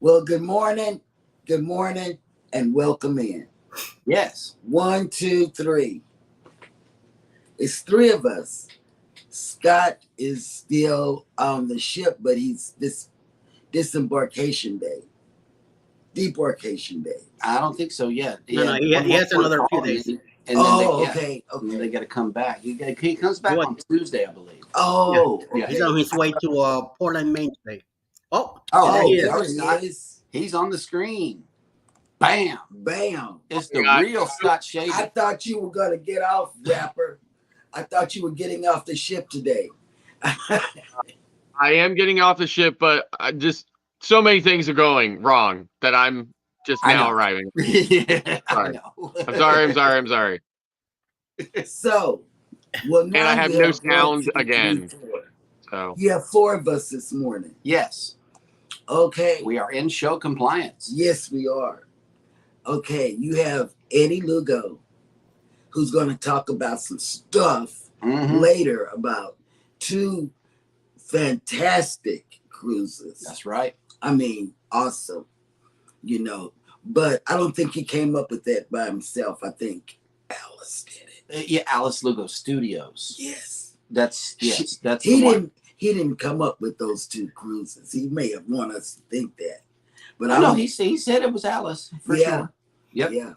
Well, good morning, and welcome in. Yes. 1, 2, 3. It's three of us. Scott is still on the ship, but he's debarkation day. I don't think so yet. He has another few days. Okay. And then they got to come back. He comes back on Tuesday, I believe. Okay. He's on his way to Portland, Maine today. There he is. He's on the screen. Bam. It's the real Scott Shaver. I thought you were going to get off, rapper. I thought you were getting off the ship today. I am getting off the ship, but just so many things are going wrong that I'm just now arriving. Yeah, sorry. I'm sorry. So, well, now and I have no sound again. So you have four of us this morning. Yes. Okay. We are in show compliance. Yes, we are. Okay, you have Eddie Lugo, who's going to talk about some stuff later about two fantastic cruises. That's right. I mean, awesome. But I don't think he came up with that by himself. I think Alice did it. Yeah, Alice Lugo Studios. Yes. That's he didn't come up with those two cruises. He may have wanted us to think that. But I know he said it was Alice for sure. Yep. Yeah.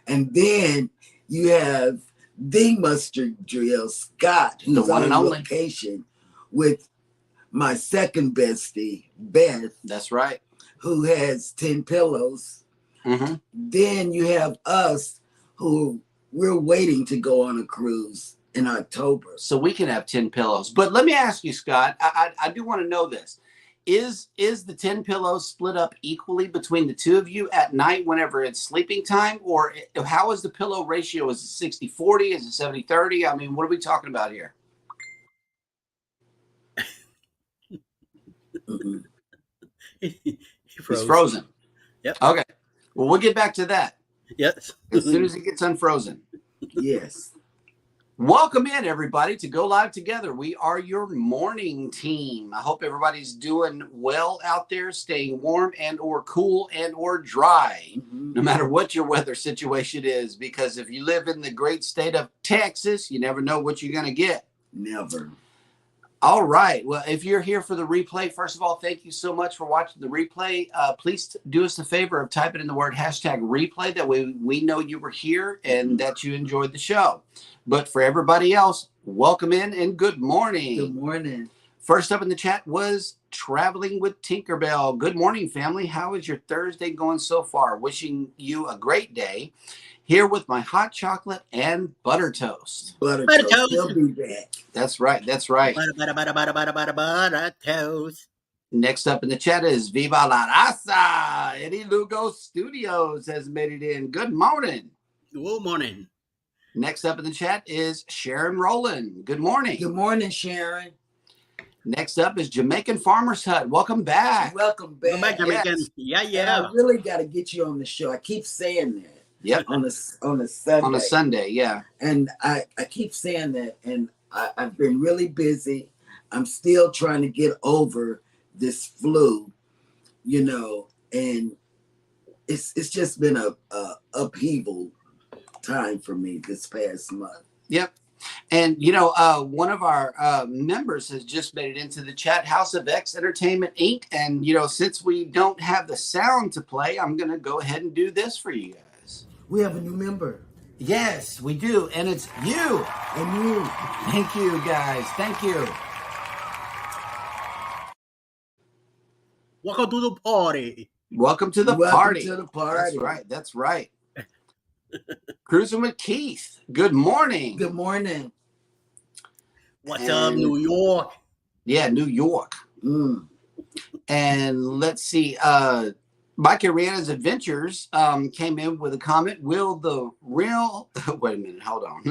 And then you have the mustard drill, Scott, who's on location with my second bestie, Beth. That's right. Who has 10 pillows. Mm-hmm. Then you have us, who we're waiting to go on a cruise in October. So we can have 10 pillows. But let me ask you, Scott, I do want to know this. Is the 10 pillows split up equally between the two of you at night whenever it's sleeping time? Or how is the pillow ratio? Is it 60-40? Is it 70-30? I mean, what are we talking about here? He's frozen. Yep. Okay. Well, we'll get back to that. Yes. As soon as it gets unfrozen. Yes. Welcome in, everybody, to Go Live Together. We are your morning team. I hope everybody's doing well out there, staying warm and or cool and or dry, no matter what your weather situation is, because if you live in the great state of Texas, you never know what you're going to get. Never. All right. Well, if you're here for the replay, first of all, thank you so much for watching the replay. Please do us a favor of typing in the word #replay. That way we know you were here and that you enjoyed the show. But for everybody else, welcome in and good morning. Good morning. First up in the chat was Traveling with Tinkerbell. Good morning, family. How is your Thursday going so far? Wishing you a great day. Here with my hot chocolate and butter toast. Butter toast. They'll be back. That's right. Butter toast. Next up in the chat is Viva la Raza. Eddie Lugo Studios has made it in. Good morning. Good morning. Next up in the chat is Sharon Rowland. Good morning. Good morning, Sharon. Next up is Jamaican Farmer's Hut. Welcome back. Welcome back. Welcome back, Jamaican. Yes. Yeah. I really got to get you on the show. I keep saying that. Yep. On a Sunday. On a Sunday, yeah. And I keep saying that, and I've been really busy. I'm still trying to get over this flu, and it's just been a upheaval time for me this past month. Yep. And, one of our members has just made it into the chat, House of X Entertainment, Inc. And, since we don't have the sound to play, I'm going to go ahead and do this for you guys. We have a new member. Yes, we do. And it's you. And you. Thank you, guys. Thank you. Welcome to the party. Welcome to the party. To the party. That's right. Cruising with Keith. Good morning. Good morning. What's up, New York? Yeah, New York. And let's see. Mike and J&S Adventures came in with a comment. Will the real... Wait a minute. Hold on.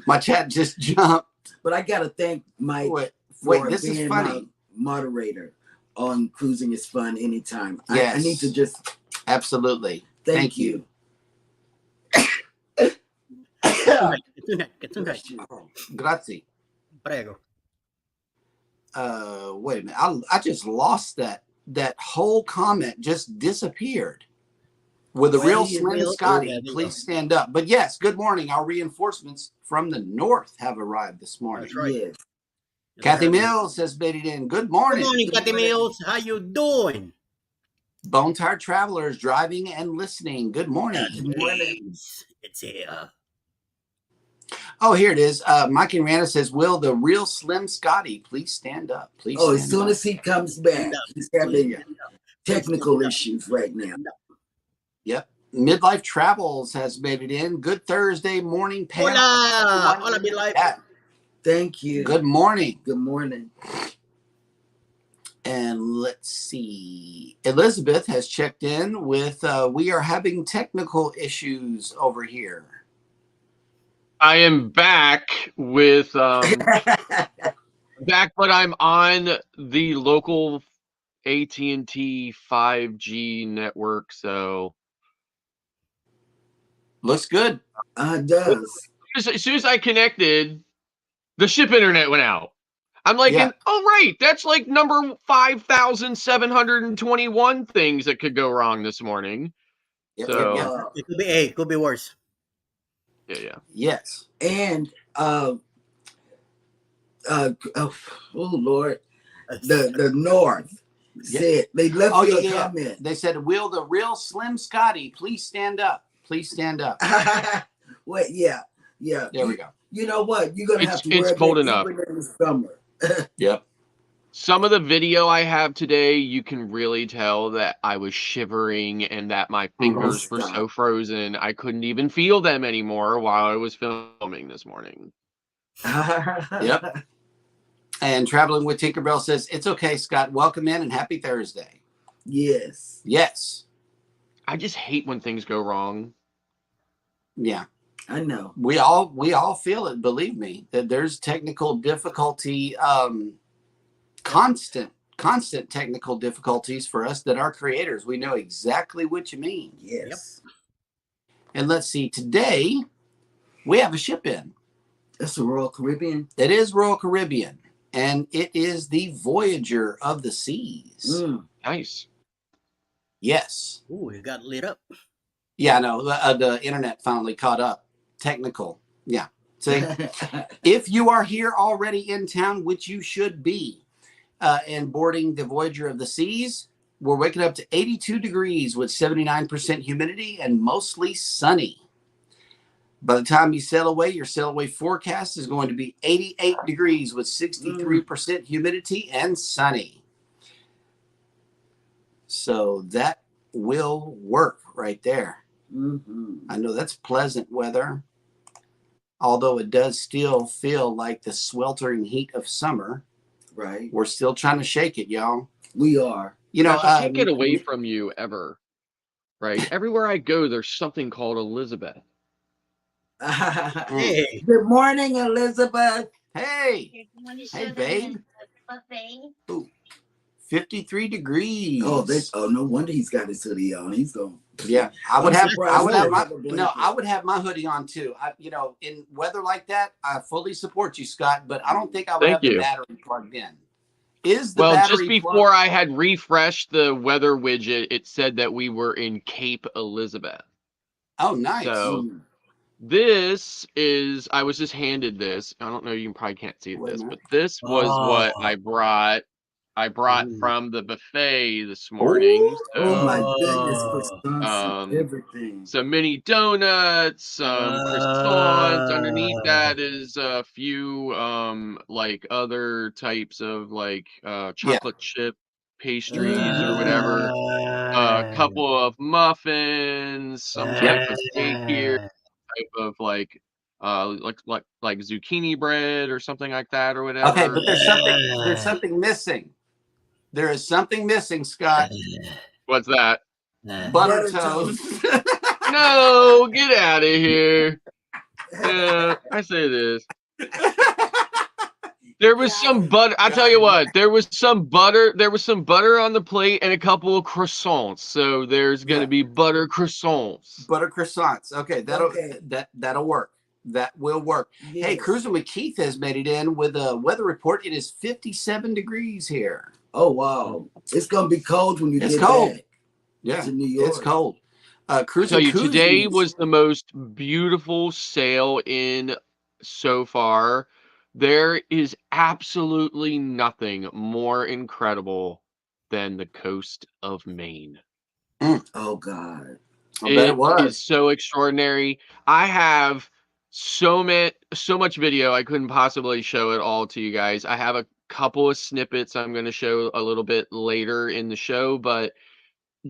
My chat just jumped. But I got to thank Mike for this being is funny. Moderator on Cruising is Fun anytime. Yes. I need to just... Absolutely. Thank you. Grazie. Prego. Wait Wait a minute. I just lost that that whole comment just disappeared. With the Well, real he Slim will. Scotty, Yeah, they please are. stand up. But yes, good morning. Our reinforcements from the north have arrived this morning. That's right. Yes. Yes, Kathy sir. Mills has made it in. Good Good morning. morning, Good Cathy morning. Mills. How you doing? Bone Tired Travelers driving and listening. Good morning. Good morning. It's here. Oh, here it is. Mike and Rana says, will the real Slim Scotty please stand up? Please Oh, stand as soon up. as he comes Stand back, up. he's Please having stand up. Please technical stand up. issues right now. Stand up. Yep. Midlife Travels has made it in. Good Thursday morning panel. Hola. Everyone Hola, in the Midlife. chat. Thank you. Good morning. Good morning. And let's see. Elizabeth has checked in with, we are having technical issues over here. I am back with back, but I'm on the local AT&T 5G network, so Looks good. It does. as soon as I connected, the ship internet went out. I'm like, Yeah. oh right, that's like number 5,721 things that could go wrong this morning. Yep, So yep. It could be A. It could be worse. yeah. Yes. And oh Lord, the North said they left Oh, you a yeah. comment. They said, will the real Slim Scotty please stand up? Please stand up. Well, yeah. There we go. You know what? You're gonna have to It's wear cold that enough. even in the summer. Yep. Some of the video I have today, you can really tell that I was shivering and that my fingers were so frozen I couldn't even feel them anymore while I was filming this morning. Yep. And Traveling with Tinkerbell says, it's okay, Scott. Welcome in and happy Thursday. Yes. Yes. I just hate when things go wrong. Yeah. I know. We all feel it, believe me, that there's technical difficulty, constant technical difficulties for us that are creators. We know exactly what you mean. Yes. And let's see, today we have a ship in. That's the Royal Caribbean. It is Royal Caribbean, and it is the Voyager of the Seas. Nice. Yes. Ooh, it got lit up. Yeah, no, the internet finally caught up. Technical. Yeah. See, if you are here already in town, which you should be, and boarding the Voyager of the Seas, we're waking up to 82 degrees with 79% humidity and mostly sunny. By the time you sail away, your sail away forecast is going to be 88 degrees with 63% humidity and sunny. So that will work right there. I know that's pleasant weather, although it does still feel like the sweltering heat of summer. Right. We're still trying to shake it, y'all. We are. You know, I can't get away from you ever. Right? Everywhere I go, there's something called Elizabeth. Hey. Good morning, Elizabeth. Hey, babe. Ooh, 53 degrees. Oh, no wonder he's got his hoodie on. He's going. Yeah, I would have my hoodie on too. In weather like that, I fully support you, Scott, but I don't think I would have the battery plugged in. Is the battery just before I had refreshed the weather widget, it said that we were in Cape Elizabeth. Oh, nice. So this is, I was just handed this. I don't know, you probably can't see this, but this was what I brought. I brought from the buffet this morning. Oh my goodness, croissants, everything. Some mini donuts, some croissants. Underneath that is a few like other types of like chocolate chip pastries or whatever. A couple of muffins, some type of cake here, type of like zucchini bread or something like that or whatever. Okay, but there's something missing. There is something missing, Scott. What's that? Butter toast. No, get out of here. Yeah, I say this. There was some butter. I'll tell you what. There was some butter. There was some butter on the plate and a couple of croissants. So there's going to be butter croissants. Butter croissants. Okay, that'll work. That will work. Yes. Hey, Cruising with Keith has made it in with a weather report. It is 57 degrees here. Oh wow, it's gonna be cold when you It's get cold. back Yeah, to New York. it's cold. I tell Cruising you, today koozies. was the most beautiful sail in so far. There is absolutely nothing more incredible than the coast of Maine. Oh God. I bet it It is was. so extraordinary. I have so much video I couldn't possibly show it all to you guys. I have a couple of snippets I'm going to show a little bit later in the show, but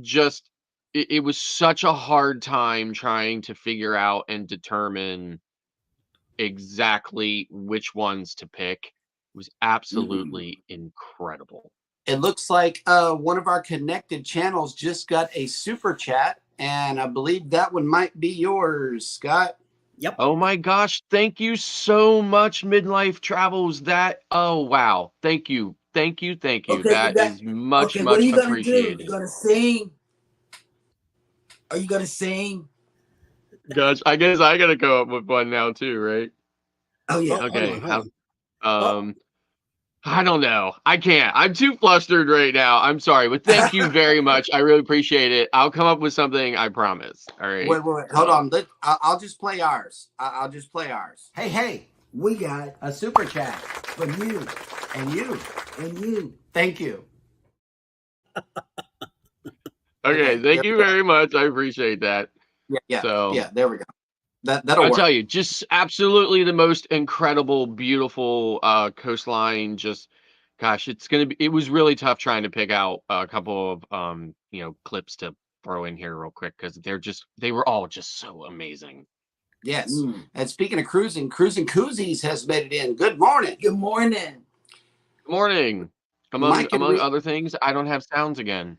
just it was such a hard time trying to figure out and determine exactly which ones to pick. It was absolutely incredible. It looks like one of our connected channels just got a super chat, and I believe that one might be yours, Scott. Yep. Oh my gosh, thank you so much, Midlife Travels. Oh wow. Thank you. Thank you. Thank you. Okay, you That got. is much, Okay, what are much you gonna do? You appreciated. gonna sing? Are you gonna sing? Gosh, I guess I gotta come up with one now too, right? Oh Oh, yeah. hold Okay. on, hold on. Oh, Um I don't know. I can't. I'm too flustered right now. I'm sorry, but thank you very much. I really appreciate it. I'll come up with something, I promise. All right. Wait. Hold on. I'll just play ours. I'll just play ours. hey, We got a super chat. from you And you. and you. Thank you. Okay, Okay. There thank you we go. very much. I appreciate that. So Yeah. There we go. That'll I'll work. tell you, just absolutely the most incredible, beautiful coastline. Just gosh, it was really tough trying to pick out a couple of clips to throw in here real quick because they were all just so amazing. Yes. And speaking of cruising koozies has made it in. Good morning. Good morning. Good morning. Among Mike and among other things, I don't have sounds again.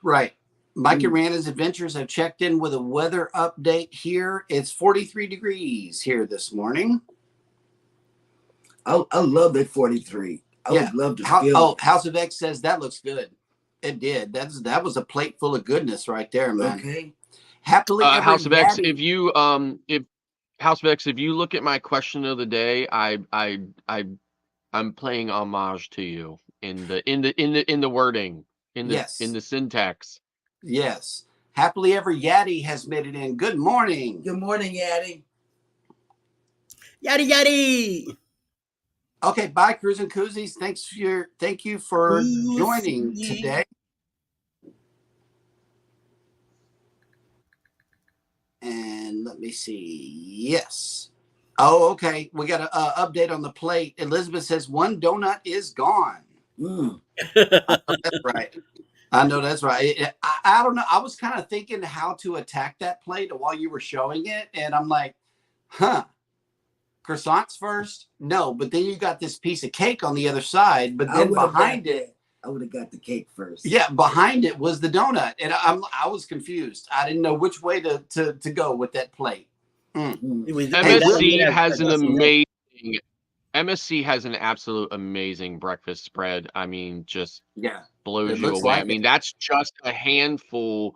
Right. Mike and Rana's Adventures have checked in with a weather update here. It's 43 degrees here this morning. I love that 43. I would love to feel it. House of X says that looks good. It did. That was a plate full of goodness right there, man. Okay. Happily ever House of X, Yaddy. if House of X, if you look at my question of the day, I'm playing homage to you in the wording, in Yes. the syntax. Yes. Happily ever Yaddy has made it in. Good morning. Good morning, Yaddy. Yaddy yaddy. Okay, bye, Cruising Koozies. Thank you for joining today. And let me see. Yes. Oh, okay. We got an update on the plate. Elizabeth says one donut is gone. That's right. I know that's right. I don't know. I was kind of thinking how to attack that plate while you were showing it. And I'm like, croissants first? No, but then you got this piece of cake on the other side. But then behind it, I would have got the cake first. yeah, behind it was the donut. And I was confused. I didn't know which way to go with that plate. MSC has an amazing MSC has an absolute amazing breakfast spread. I mean, just blows you away. I mean, that's just a handful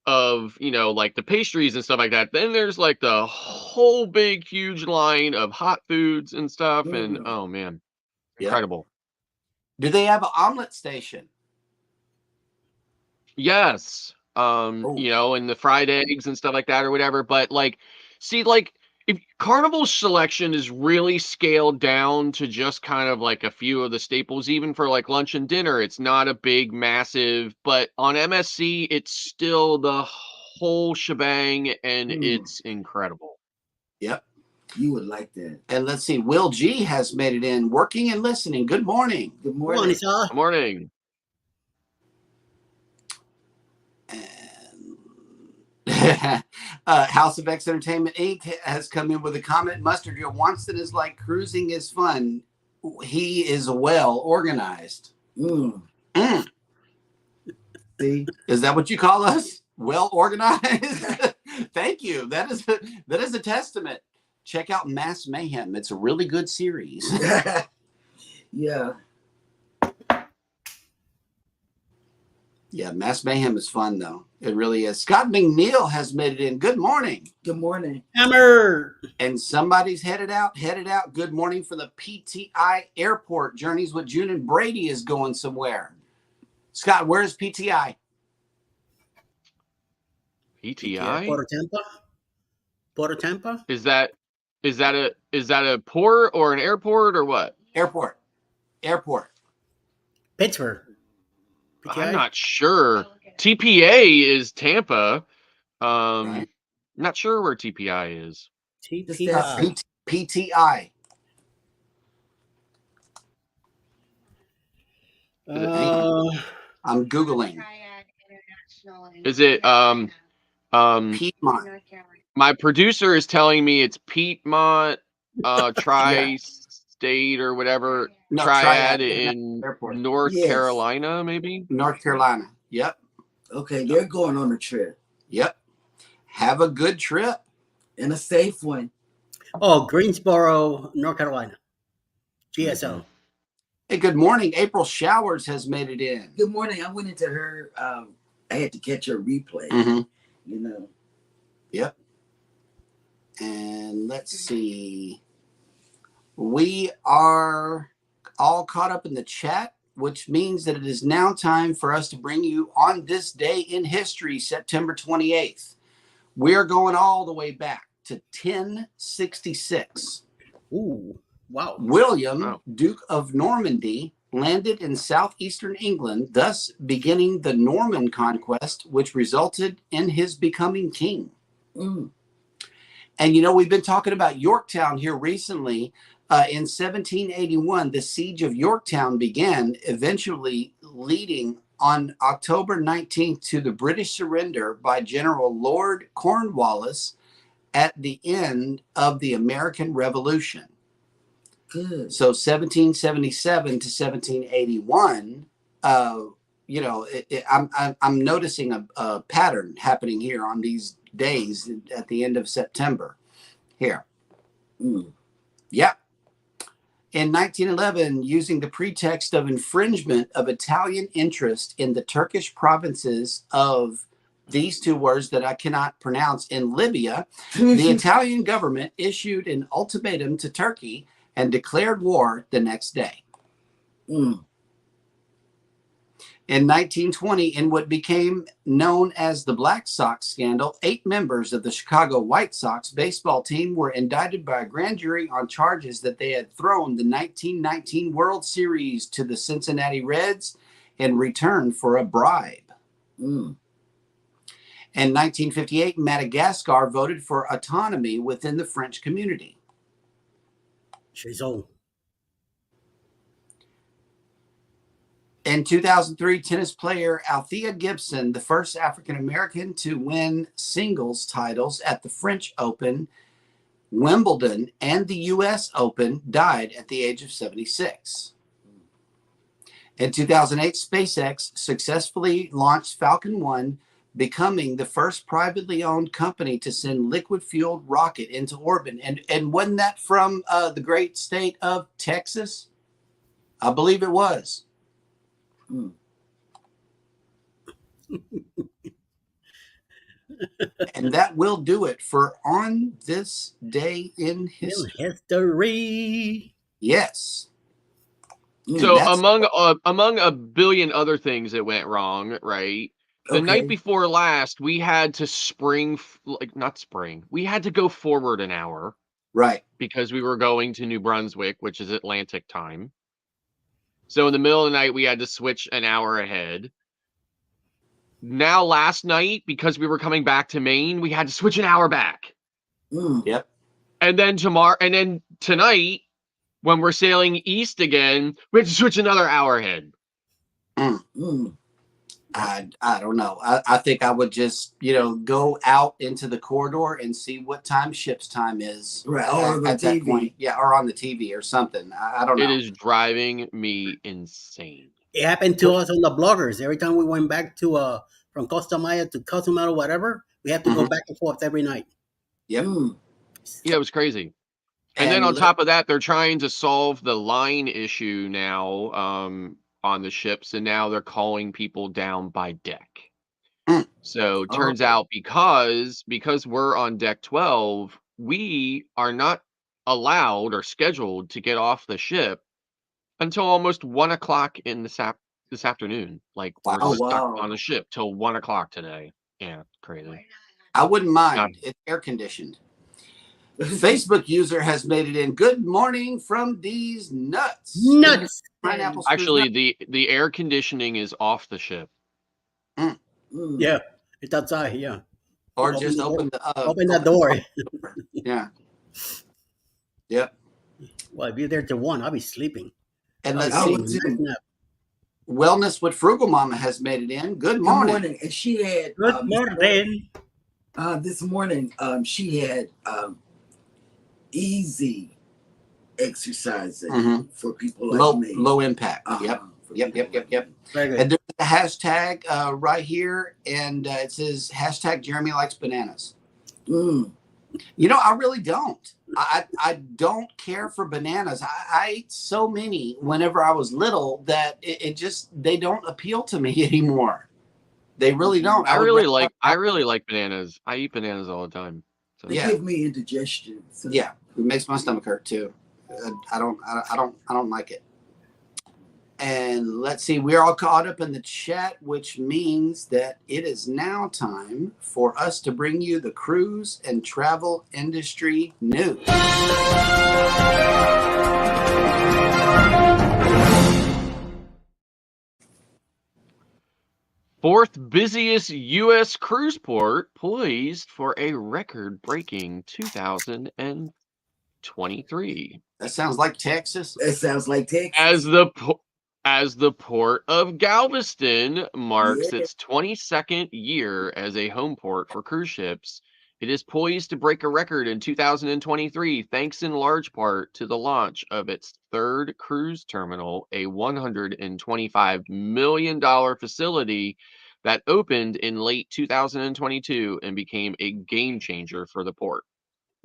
of, like the pastries and stuff like that. Then there's like the whole big, huge line of hot foods and stuff. And oh man, incredible. Do they have an omelet station? Yes. And the fried eggs and stuff like that or whatever. But if Carnival's selection is really scaled down to just kind of like a few of the staples, even for like lunch and dinner, it's not a big, massive, but on MSC, it's still the whole shebang and it's incredible. Yep. You would like that. And let's see, Will G has made it in, working and listening. Good morning. Good morning. Good morning. House of X Entertainment Inc. has come in with a comment. Mustard Joe Wanston is like cruising is fun. He is well organized. See, is that what you call us? Well organized. Thank you. That is a testament. Check out Mass Mayhem. It's a really good series. Yeah. Yeah, Mass Mayhem is fun, though. It really is. Scott McNeil has made it in. Good morning. Good morning. Hammer. And somebody's headed out. Good morning for the PTI Airport. Journeys with June and Brady is going somewhere. Scott, where's PTI? PTI? Port Tampa. Port Tampa. Is that a port or an airport or what? Airport. Pittsburgh. PTI? I'm not sure. TPA is Tampa. Right. Not sure where TPI is. TPI. PTI. I'm Googling. Is it Piedmont. my producer is telling me it's Piedmont, Tri-State or whatever, No, Triad Triad in Airport. North Yes. Carolina, maybe? North Carolina. Yep. Okay, they're going on a trip Yep. Have a good trip. and a safe one. Oh, Greensboro, North Carolina. GSO. Hey, good morning. April Showers has made it in. Good morning. I went into her. I had to catch her replay. Mm-hmm. You know. Yep. And let's see. We are all caught up in the chat, which means that it is now time for us to bring you on this day in history, September 28th. We're going all the way back to 1066. Ooh, wow. William, Duke of Normandy, landed in southeastern England, thus beginning the Norman conquest, which resulted in his becoming king. Mm. And, you know, we've been talking about Yorktown here recently. In 1781, the siege of Yorktown began, eventually leading on October 19th to the British surrender by General Lord Cornwallis at the end of the American Revolution. Good. So 1777 to 1781, you know, I'm noticing a pattern happening here on these days at the end of September. Here. Mm. Yeah. In 1911, using the pretext of infringement of Italian interest in the Turkish provinces of these two words that I cannot pronounce in Libya, the Italian government issued an ultimatum to Turkey and declared war the next day. Mm. In 1920, in what became known as the Black Sox scandal, 8 members of the Chicago White Sox baseball team were indicted by a grand jury on charges that they had thrown the 1919 World Series to the Cincinnati Reds in return for a bribe. Mm. In 1958, Madagascar voted for autonomy within the French community. Chazon. In 2003, tennis player Althea Gibson, the first African-American to win singles titles at the French Open, Wimbledon, and the U.S. Open, died at the age of 76. In 2008, SpaceX successfully launched Falcon 1, becoming the first privately owned company to send liquid-fueled rocket into orbit. And wasn't that from the great state of Texas? I believe it was. Mm. And that will do it for On This Day in History. History. Yes. So among a billion other things that went wrong, right? The night before last, we had to we had to go forward an hour. Right. Because we were going to New Brunswick, which is Atlantic time. So in the middle of the night, we had to switch an hour ahead. Now last night, because we were coming back to Maine, we had to switch an hour back. Mm. Yep. And then tonight, when we're sailing east again, we have to switch another hour ahead. Mm. Mm. I don't know. I think I would just, go out into the corridor and see what time ship's time is. Right. Or at that point. Yeah, or on the TV or something. I don't know. It is driving me insane. It happened to us on the bloggers. Every time we went back to from Costa Maya to Cozumel or whatever, we have to go back and forth every night. Yep. Mm. Yeah, it was crazy. And then on top of that, they're trying to solve the line issue now on the ships, and now they're calling people down by deck. Mm. So turns Oh. out because we're on deck 12, we are not allowed or scheduled to get off the ship until almost 1 o'clock in this afternoon. Like we're Wow. Oh stuck on wow. the ship till 1 o'clock today. Yeah, crazy. I wouldn't Not mind. It's air conditioned. Facebook user has made it in. Good morning from these nuts. It is Nuts. pineapple screws actually nuts. the air conditioning is off the ship. Mm. Mm. Yeah, it's outside. Yeah, Or open just the door. open the Open that door. door. Yeah. Yep. Well, if you're there till 1, I'll be sleeping. And I'll be let's I see. taking would a nice too. nap. Wellness with Frugal Mama has made it in. Good Good morning. morning. And she had Good morning. this morning she had easy exercising Mhm. for people like me. Low impact. Yep. For Yep. people like me. Very good. And there's a hashtag right here, and it says hashtag Jeremy likes bananas. Mm. You know, I really don't. I don't care for bananas. I ate so many whenever I was little that it just they don't appeal to me anymore. They really don't. I would really rather like have I apples. really like bananas. I eat bananas all the time. So They Yeah. give me indigestion. So. Yeah, it makes my stomach hurt too. I don't like it. And let's see, we're all caught up in the chat, which means that it is now time for us to bring you the cruise and travel industry news. fourth busiest U.S. cruise port poised for a record-breaking 2023. That sounds like Texas. That sounds like As Texas. the port of Galveston marks Yeah. its 22nd year as a home port for cruise ships, it is poised to break a record in 2023 thanks in large part to the launch of its third cruise terminal, a $125 million facility that opened in late 2022 and became a game changer for the port.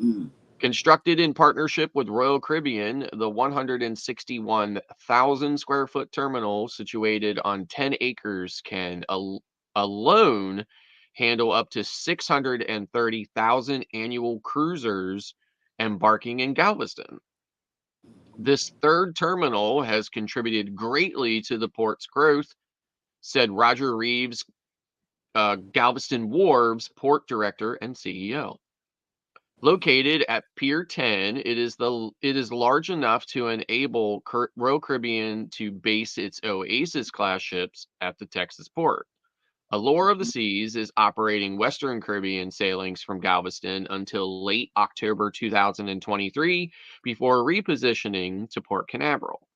Mm. Constructed in partnership with Royal Caribbean, the 161,000 square foot terminal situated on 10 acres can alone handle up to 630,000 annual cruisers embarking in Galveston. This third terminal has contributed greatly to the port's growth, said Roger Reeves, Galveston Wharves port director and CEO. Located at Pier 10, it is large enough to enable Royal Caribbean to base its Oasis class ships at the Texas port. Allure of the Seas is operating Western Caribbean sailings from Galveston until late October 2023 before repositioning to Port Canaveral.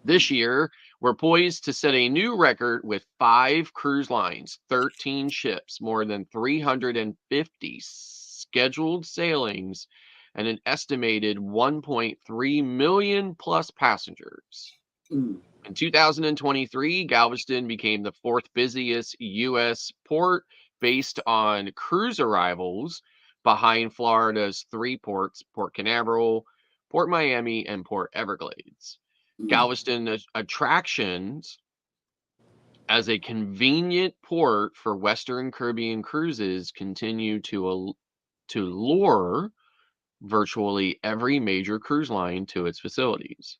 This year, we're poised to set a new record with 5 cruise lines, 13 ships, more than 350 scheduled sailings, and an estimated 1.3 million plus passengers. Mm. In 2023, Galveston became the fourth busiest U.S. port based on cruise arrivals, behind Florida's 3 ports, Port Canaveral, Port Miami, and Port Everglades. Mm. Galveston attractions as a convenient port for Western Caribbean cruises continue to lure virtually every major cruise line to its facilities.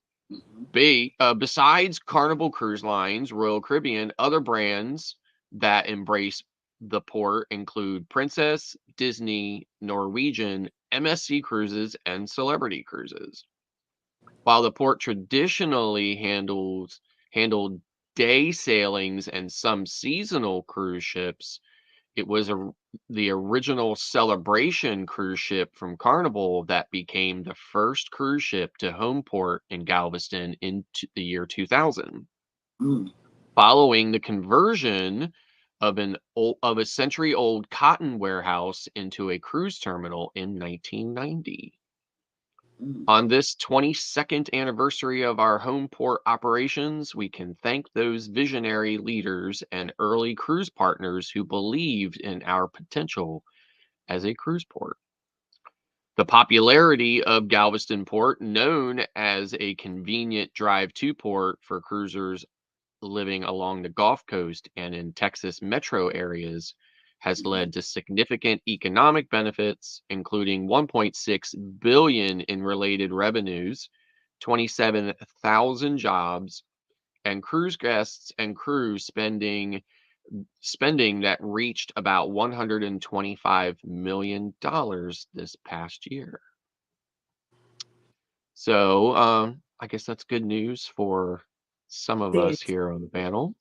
Besides Carnival Cruise Lines, Royal Caribbean, other brands that embrace the port include Princess, Disney, Norwegian, MSC Cruises, and Celebrity Cruises. While the port traditionally handled day sailings and some seasonal cruise ships, it was the original Celebration cruise ship from Carnival that became the first cruise ship to home port in Galveston in the year 2000, Mm. following the conversion of a century-old cotton warehouse into a cruise terminal in 1990. Mm. On this 22nd anniversary of our home port operations, we can thank those visionary leaders and early cruise partners who believed in our potential as a cruise port. The popularity of Galveston Port, known as a convenient drive-to port for cruisers living along the Gulf Coast and in Texas metro areas, has led to significant economic benefits, including 1.6 billion in related revenues, 27,000 jobs, and cruise guests and crew spending that reached about $125 million this past year. So I guess that's good news for some of us here on the panel.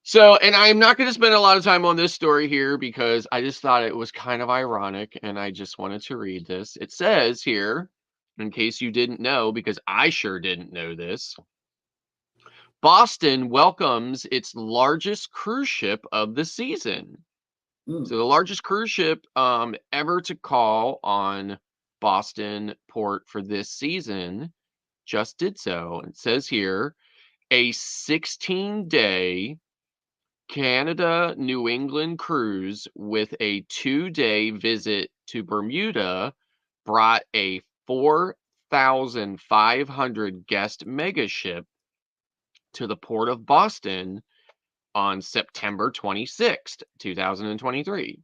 So, and I'm not going to spend a lot of time on this story here because I just thought it was kind of ironic and I just wanted to read this. It says here, in case you didn't know, because I sure didn't know this, Boston welcomes its largest cruise ship of the season. So the largest cruise ship ever to call on Boston Port for this season just did so. It says here, a 16-day Canada New England cruise with a 2-day visit to Bermuda brought a 4,500 guest mega ship to the port of Boston on September 26th, 2023.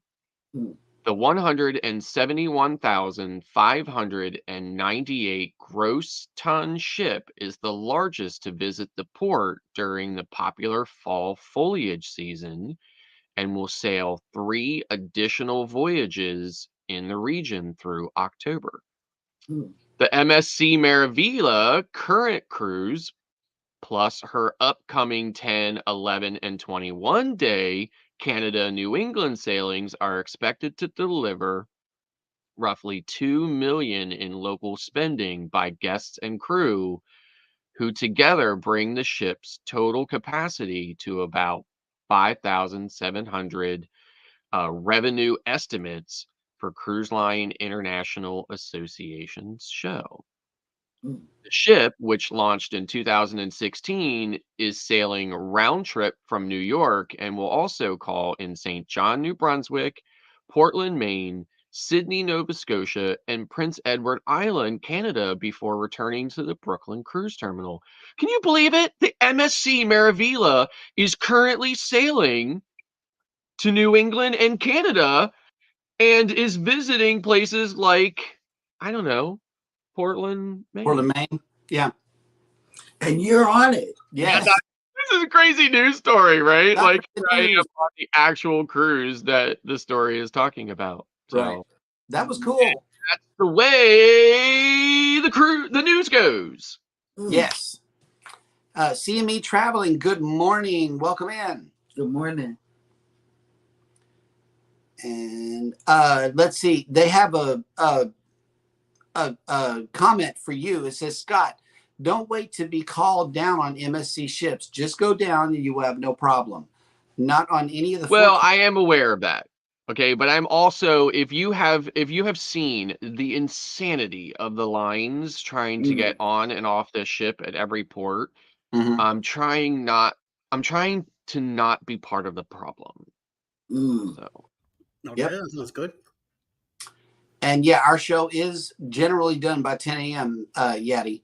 The 171,598 gross ton ship is the largest to visit the port during the popular fall foliage season and will sail 3 additional voyages in the region through October. The MSC Meraviglia current cruise, plus her upcoming 10, 11, and 21 day Canada New England sailings, are expected to deliver roughly 2 million in local spending by guests and crew, who together bring the ship's total capacity to about 5,700 revenue estimates for Cruise Line International Association's show. The ship, which launched in 2016, is sailing round trip from New York and will also call in St. John, New Brunswick, Portland, Maine, Sydney, Nova Scotia, and Prince Edward Island, Canada, before returning to the Brooklyn Cruise Terminal. Can you believe it? The MSC Meraviglia is currently sailing to New England and Canada and is visiting places like, I don't know, Portland, Maine. Portland, Maine. Yeah. And you're on it. Yes. This is a crazy news story, right? That's Like, the I am news. on the actual cruise that the story is talking about. So Right. That was cool. that's the way the news goes. Yes. CME Traveling, good morning. Welcome in. Good morning. And let's see. They have a comment for you. It says, Scott, don't wait to be called down on MSC ships. Just go down and you will have no problem. Not on any of the. Well, I am aware of that. Okay, but I'm also, if you have seen the insanity of the lines trying to get on and off this ship at every port, I'm trying to not be part of the problem. So, okay, that sounds good. And yeah, our show is generally done by 10 a.m. Yeti.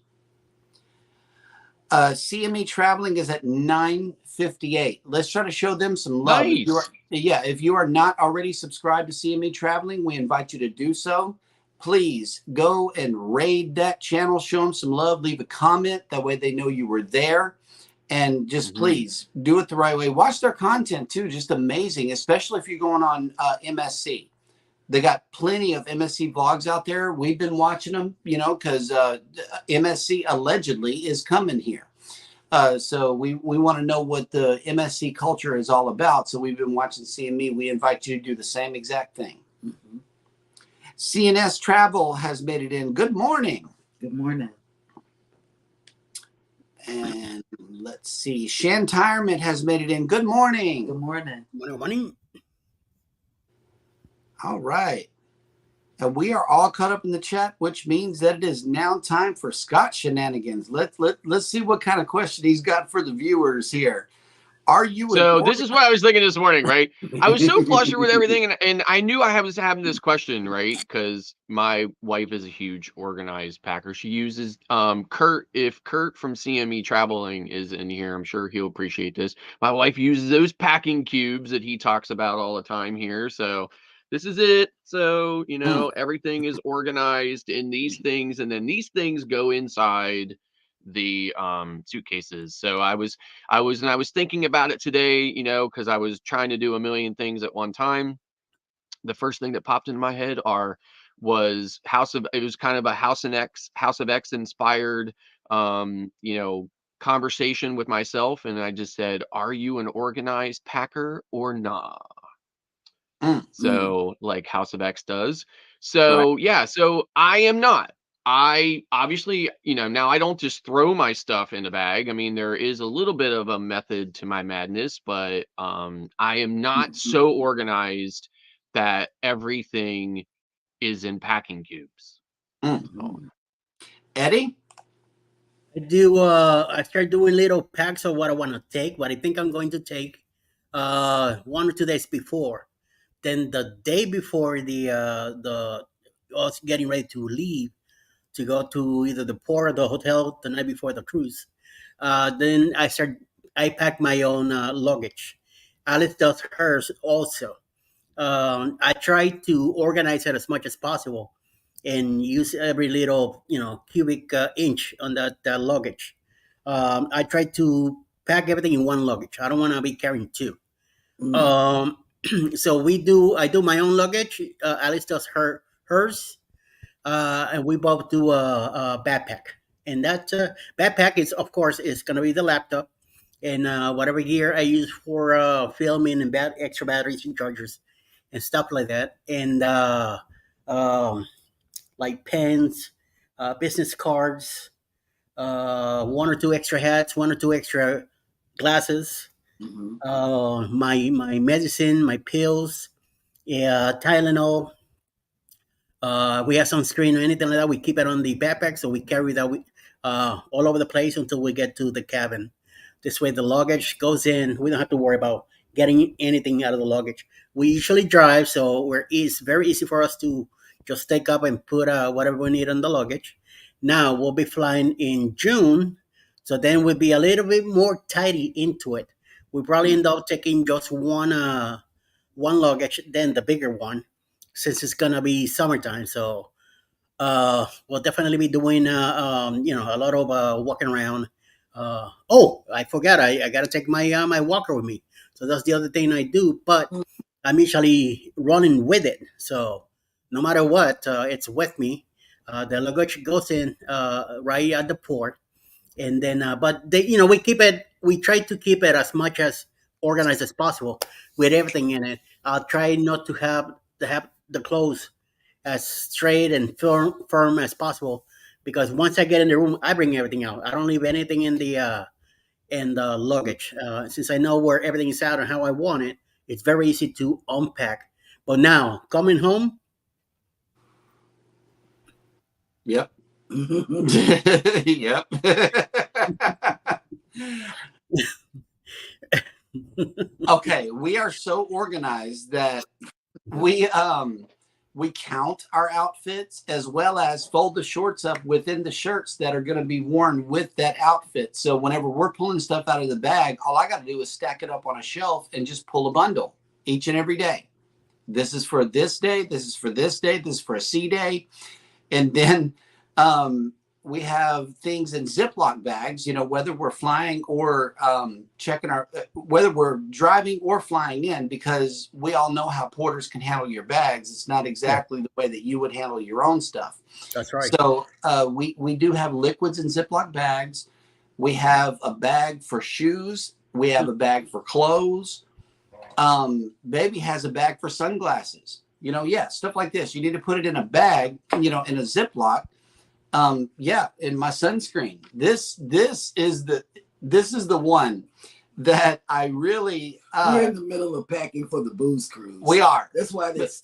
CME Traveling is at 9:58. Let's try to show them some love. Nice. If you are not already subscribed to CME Traveling, we invite you to do so. Please go and raid that channel, show them some love, leave a comment. That way they know you were there. And just please do it the right way. Watch their content too. Just amazing, especially if you're going on MSC. They got plenty of MSC vlogs out there. We've been watching them, because MSC allegedly is coming here. So we want to know what the MSC culture is all about. So we've been watching CME. We invite you to do the same exact thing. J&S Travel has made it in. Good morning. Good morning. And let's see. Shantirement has made it in. Good morning. Good morning. Good morning. All right. And we are all caught up in the chat, which means that it is now time for Scott shenanigans. Let's see what kind of question he's got for the viewers here. Are you an So this is what I was thinking this morning, right? I was so flustered with everything, and I knew I was having this question, right? Because my wife is a huge organized packer. She uses Kurt. If Kurt from CME Traveling is in here, I'm sure he'll appreciate this. My wife uses those packing cubes that he talks about all the time here. So this is it. So everything is organized in these things, and then these things go inside the suitcases. So I was thinking about it today, because I was trying to do a million things at one time. The first thing that popped into my head was it was kind of a House of X inspired conversation with myself, and I just said, are you an organized packer or not? So like House of X does. right? So yeah, so I am not. I obviously, now I don't just throw my stuff in a bag. I mean, there is a little bit of a method to my madness, but I am not so organized that everything is in packing cubes. Eddie? I start doing little packs of what I want to take, what I think I'm going to take, 1 or 2 days before. Then the day before the us getting ready to leave to go to either the port or the hotel the night before the cruise, then I pack my own luggage. Alice does hers also. I try to organize it as much as possible and use every little cubic inch on that luggage. I try to pack everything in one luggage. I don't want to be carrying two. Um, so I do my own luggage. Alice does hers, and we both do a backpack. And that backpack is, of course, is going to be the laptop and whatever gear I use for filming and extra batteries and chargers and stuff like that. And um, like pens, business cards, 1 or 2 extra hats, 1 or 2 extra glasses, my medicine, my pills, yeah, Tylenol. We have sunscreen or anything like that. We keep it on the backpack, so we carry that all over the place until we get to the cabin. This way, the luggage goes in. We don't have to worry about getting anything out of the luggage. We usually drive, so it's very easy for us to just take up and put whatever we need on the luggage. Now we'll be flying in June, so then we'll be a little bit more tidy into it. We probably end up taking just one luggage, then the bigger one, since it's gonna be summertime. So we'll definitely be doing a lot of walking around. Oh, I forgot, I gotta take my walker with me. So that's the other thing I do. But I'm usually running with it. So no matter what, it's with me. The luggage goes in right at the port, and then but we try to keep it as much as organized as possible with everything in it. I'll try not to have the clothes as straight and firm as possible, because once I get in the room, I bring everything out. I don't leave anything in the luggage. Since I know where everything is out and how I want it, it's very easy to unpack. But now coming home, Yep. Yep. Okay, we are so organized that we count our outfits as well as fold the shorts up within the shirts that are going to be worn with that outfit. So whenever we're pulling stuff out of the bag, all I got to do is stack it up on a shelf and just pull a bundle each and every day. This is for this day, this is for this day, this is for a C day. And then we have things in Ziploc bags, whether we're flying or checking whether we're driving or flying in, because we all know how porters can handle your bags. It's not exactly the way that you would handle your own stuff. that's right. So we do have liquids in Ziploc bags. We have a bag for shoes. We have a bag for clothes. Baby has a bag for sunglasses. Stuff like this. You need to put it in a bag, in a Ziploc. In my sunscreen. This is the one that I really we're in the middle of packing for the booze cruise. We are. That's why this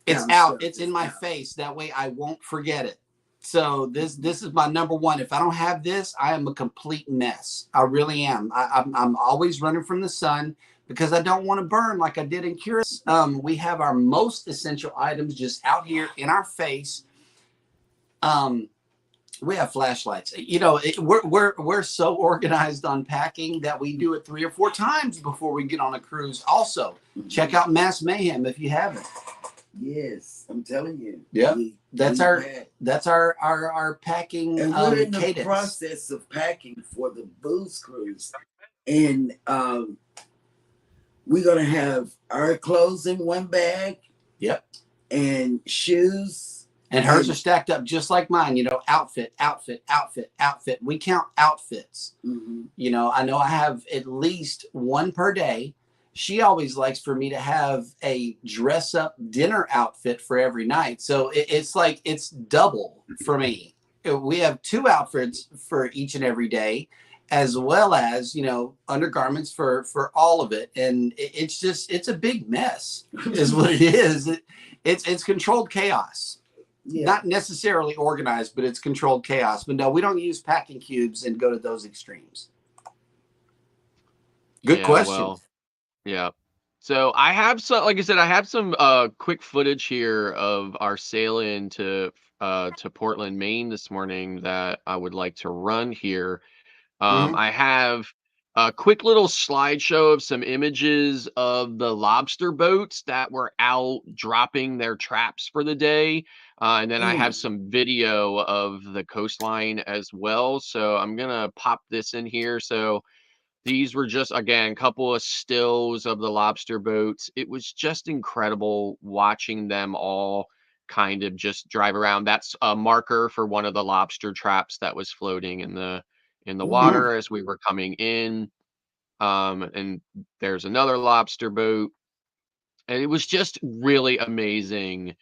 it's out. It's in my face. That way I won't forget it. So this is my number one. If I don't have this, I am a complete mess. I really am. I'm always running from the sun because I don't want to burn like I did in Curious. We have our most essential items just out here in our face. We have flashlights. You know, we're so organized on packing that we do it 3 or 4 times before we get on a cruise. Also, check out Mass Mayhem if you haven't. Yes, I'm telling you. Yeah, that's our packing and we're in the cadence. process of packing for the booze cruise, and we're gonna have our clothes in one bag. Yep. And shoes. And hers are stacked up just like mine, you know, outfit, outfit, outfit, outfit. We count outfits. Mm-hmm. You know, I know I have at least one per day. She always likes for me to have a dress up dinner outfit for every night. So it's like it's double for me. We have 2 outfits for each and every day, as well as, you know, undergarments for all of it. And it's a big mess is what it is. It's controlled chaos. Yeah. Not necessarily organized, but it's controlled chaos. But no, we don't use packing cubes and go to those extremes. Good question. Well, yeah. So I have some, like I said, I have some quick footage here of our sail in to Portland, Maine this morning that I would like to run here. I have a quick little slideshow of some images of the lobster boats that were out dropping their traps for the day. And then I have some video of the coastline as well. So I'm going to pop this in here. So these were just, again, a couple of stills of the lobster boats. It was just incredible watching them all kind of just drive around. That's a marker for one of the lobster traps that was floating in the water as we were coming in. And there's another lobster boat. And it was just really amazing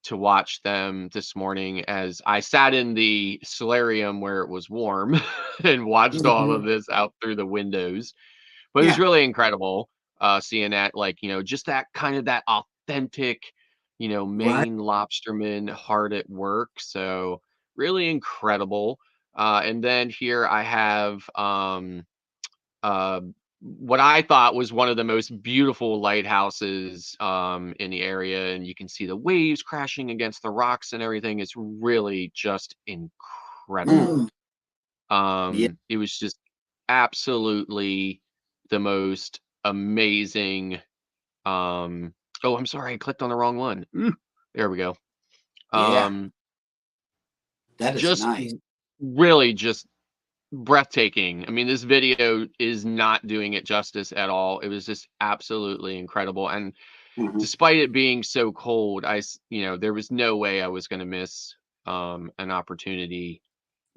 to watch them this morning as I sat in the solarium where it was warm and watched all of this out through the windows. But it was really incredible seeing that, like, you know, just that kind of that authentic, you know, Maine lobsterman hard at work. So really incredible. And then here I have uh, what I thought was one of the most beautiful lighthouses in the area. And you can see the waves crashing against the rocks and everything. It's really just incredible. It was just absolutely the most amazing. Oh, I'm sorry, I clicked on the wrong one. There we go. That is just nice. Really just breathtaking. I mean, this video is not doing it justice at all. It was just absolutely incredible. And despite it being so cold, you know, there was no way I was going to miss an opportunity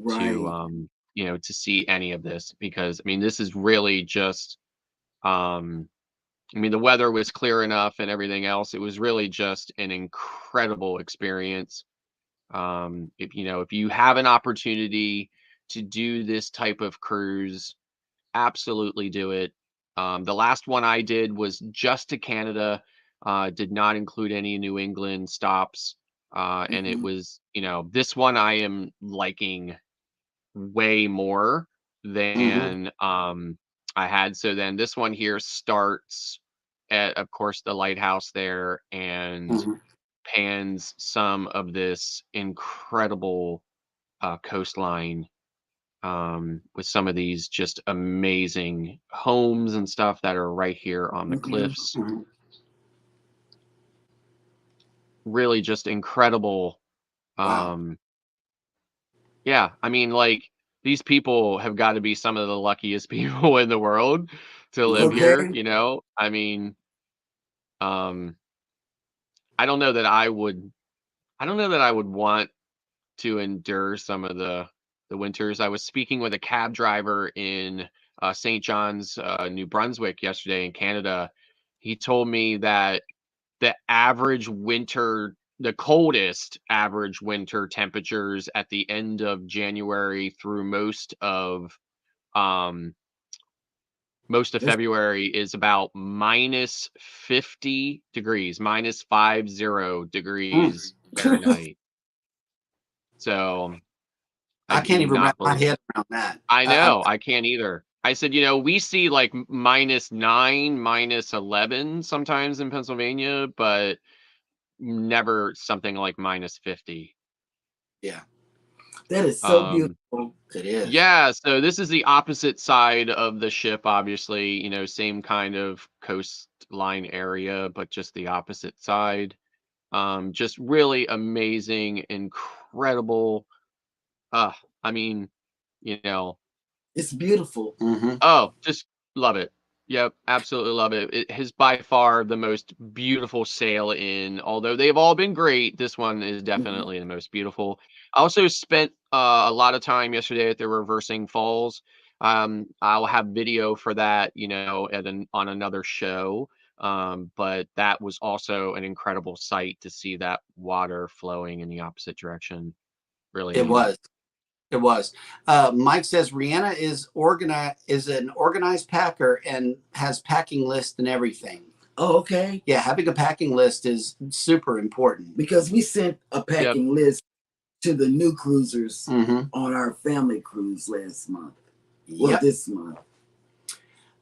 to you know, to see any of this, because I mean, this is really just I mean, the weather was clear enough and everything else. It was really just an incredible experience. If you know, if you have an opportunity to do this type of cruise, absolutely do it. The last one I did was just to Canada, did not include any New England stops. And it was, you know, this one I am liking way more than I had. So then this one here starts at, of course, the lighthouse there and pans some of this incredible coastline with some of these just amazing homes and stuff that are right here on the cliffs. Really just incredible. Yeah, I mean, like, these people have got to be some of the luckiest people in the world to live here, you know? I mean, um, I don't know that I don't know that I would want to endure some of the winters. I was speaking with a cab driver in St. John's, New Brunswick yesterday in Canada. He told me that the average winter, the coldest average winter temperatures at the end of January through um most of February is about minus 50 degrees, minus 50 degrees Fahrenheit. So I I can't do even wrap not my believe. head around that. I know, I can't either. I said, we see like -9, -11 sometimes in Pennsylvania, but never something like -50. Yeah, That is so Um, beautiful. it is. yeah, so this is the opposite side of the ship, obviously, same kind of coastline area, but just the opposite side. Just really amazing, incredible. Uh, I mean, you know, It's beautiful. Mm-hmm. Oh, just love it. Yep, absolutely love it. It is by far the most beautiful sail in. Although they've all been great, this one is Mhm. definitely the most beautiful. I also spent a lot of time yesterday at the Reversing Falls. I'll have video for that, on another show. But that was also an incredible sight to see that water flowing in the opposite direction. Really It neat. was. It was. Mike says Rihanna is an organized packer and has packing list and everything. Oh, okay. Yeah, having a packing list is super important. Because we sent a Yep. packing list to the new cruisers Mm-hmm. on our family cruise last month. Well, Yep. this month.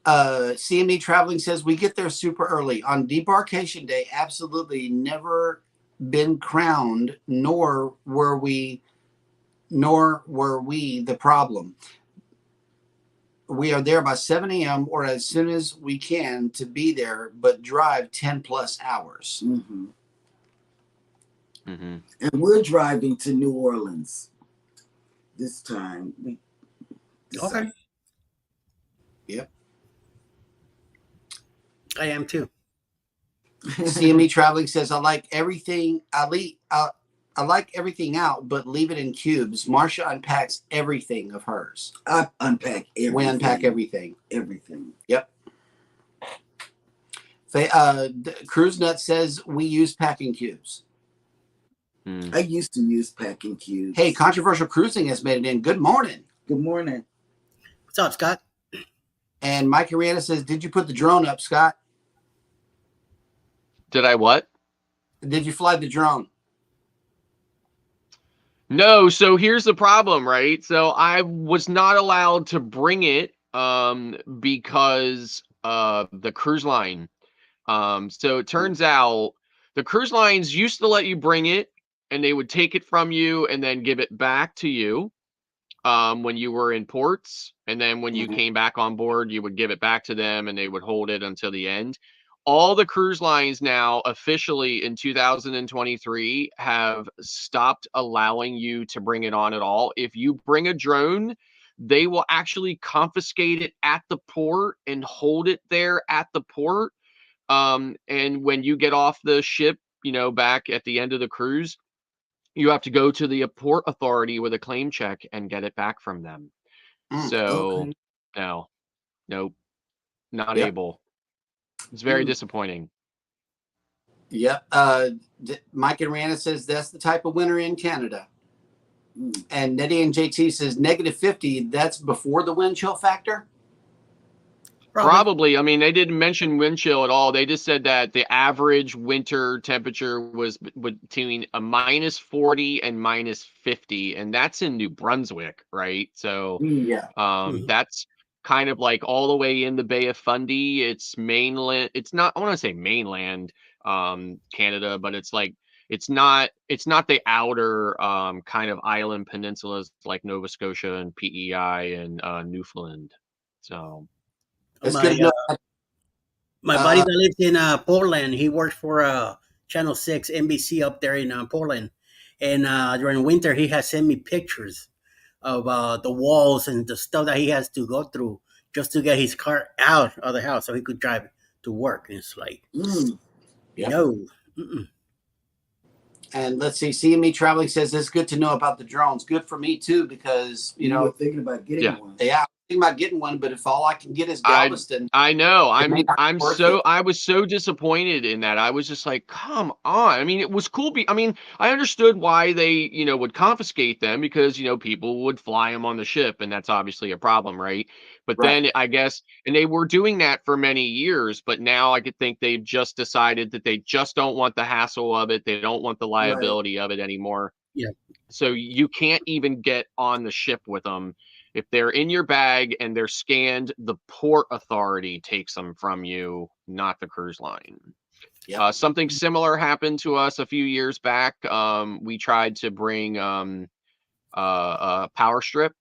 CME Traveling says we get there super early on debarkation day. Absolutely never been crowned, nor were we the problem. We are there by 7 a.m. or as soon as we can to be there, but drive 10 plus hours. Mm-hmm. Mm-hmm. And we're driving to New Orleans this time. We decided. Okay. Yep. I am too. CME Traveling says I like everything. I like everything out, but leave it in cubes. Marsha unpacks everything of hers. I unpack everything. We unpack everything. Everything. Yep. Cruise Nut says we use packing cubes. I used to use packing cubes. Hey, Controversial Cruising has made it in. Good morning. Good morning. What's up, Scott? And Mike Ariana says, did you put the drone up, Scott? Did I what? Did you fly the drone? No, so here's the problem, right? So I was not allowed to bring it because the cruise line. So it turns out the cruise lines used to let you bring it and they would take it from you and then give it back to you when you were in ports. And then when you came back on board, you would give it back to them and they would hold it until the end. All the cruise lines now officially in 2023 have stopped allowing you to bring it on at all. If you bring a drone, they will actually confiscate it at the port and hold it there at the port. And when you get off the ship, back at the end of the cruise, you have to go to the port authority with a claim check and get it back from them. So, Okay. no, nope, not Yep. able. It's very disappointing. Yep. Mike and Rihanna says that's the type of winter in Canada. And Nettie and JT says -50. That's before the wind chill factor. Probably. I mean, they didn't mention wind chill at all. They just said that the average winter temperature was between a -40 and -50, and that's in New Brunswick, right? So, Yeah. that's kind of like all the way in the Bay of Fundy. It's mainland. It's not. I want to say mainland, Canada, but it's like it's not. It's not the outer kind of island peninsulas like Nova Scotia and PEI and Newfoundland. So. It's My good to know. my buddy that lives in Portland, he works for Channel 6 NBC up there in Portland, and during winter he has sent me pictures of the walls and the stuff that he has to go through just to get his car out of the house so he could drive to work. And it's like, Yep. no. Mm-mm. And let's see, CME Traveling says it's good to know about the drones. Good for me too, because you were thinking about getting one. Yeah, I'm thinking about getting one, but if all I can get is Galveston, I know. worth it. I was so disappointed in that. I was just like, come on. I mean, it was cool. I mean, I understood why they, would confiscate them because, people would fly them on the ship, and that's obviously a problem, right? But then I guess, and they were doing that for many years, but now I could think they've just decided that they just don't want the hassle of it. They don't want the liability of it anymore. Yeah. So you can't even get on the ship with them. If they're in your bag and they're scanned, the port authority takes them from you, not the cruise line. Yep. Something similar happened to us a few years back. We tried to bring a power strip,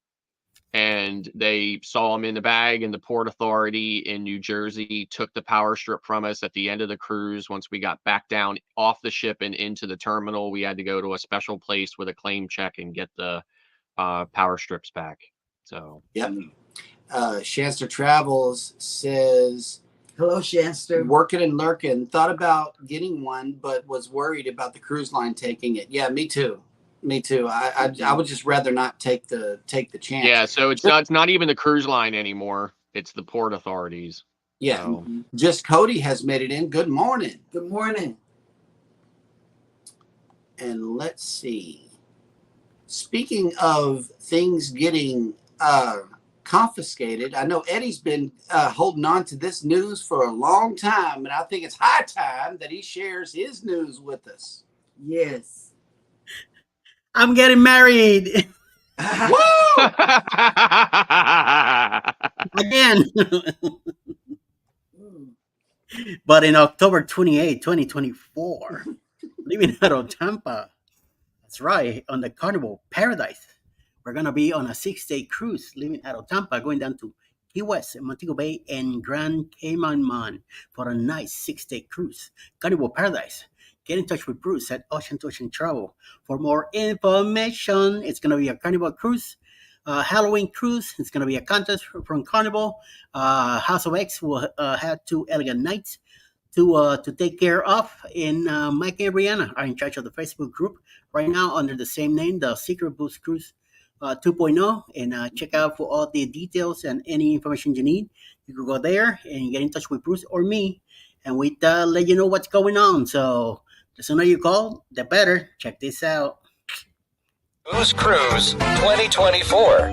and they saw them in the bag, and the port authority in New Jersey took the power strip from us at the end of the cruise. Once we got back down off the ship and into the terminal, we had to go to a special place with a claim check and get the power strips back. So yep. Shanster Travels says, hello, Shanster. Working and lurking. Thought about getting one, but was worried about the cruise line taking it. Yeah, me too. Me too. I would just rather not take the chance. Yeah, so it's not even the cruise line anymore. It's the port authorities. Yeah. So. Just Cody has made it in. Good morning. Good morning. And let's see. Speaking of things getting confiscated, I know Eddie's been holding on to this news for a long time, and I think it's high time that he shares his news with us. Yes. I'm getting married. Woo! Again. But in October 28, 2024, leaving out of Tampa. That's right, on the Carnival Paradise. We're going to be on a 6-day cruise, leaving out of Tampa, going down to Key West, Montego Bay, and Grand Cayman for a nice 6-day cruise. Carnival Paradise. Get in touch with Bruce at Ocean to Ocean Travel for more information. It's going to be a Carnival cruise, Halloween cruise. It's going to be a contest from Carnival. House of X will have 2 elegant nights to take care of. And Mike and Brianna are in charge of the Facebook group right now under the same name, the Secret Boost Cruise 2.0. And check out for all the details and any information you need. You can go there and get in touch with Bruce or me, and we'd let you know what's going on. So the sooner you call, the better. Check this out. Booze Cruise 2024.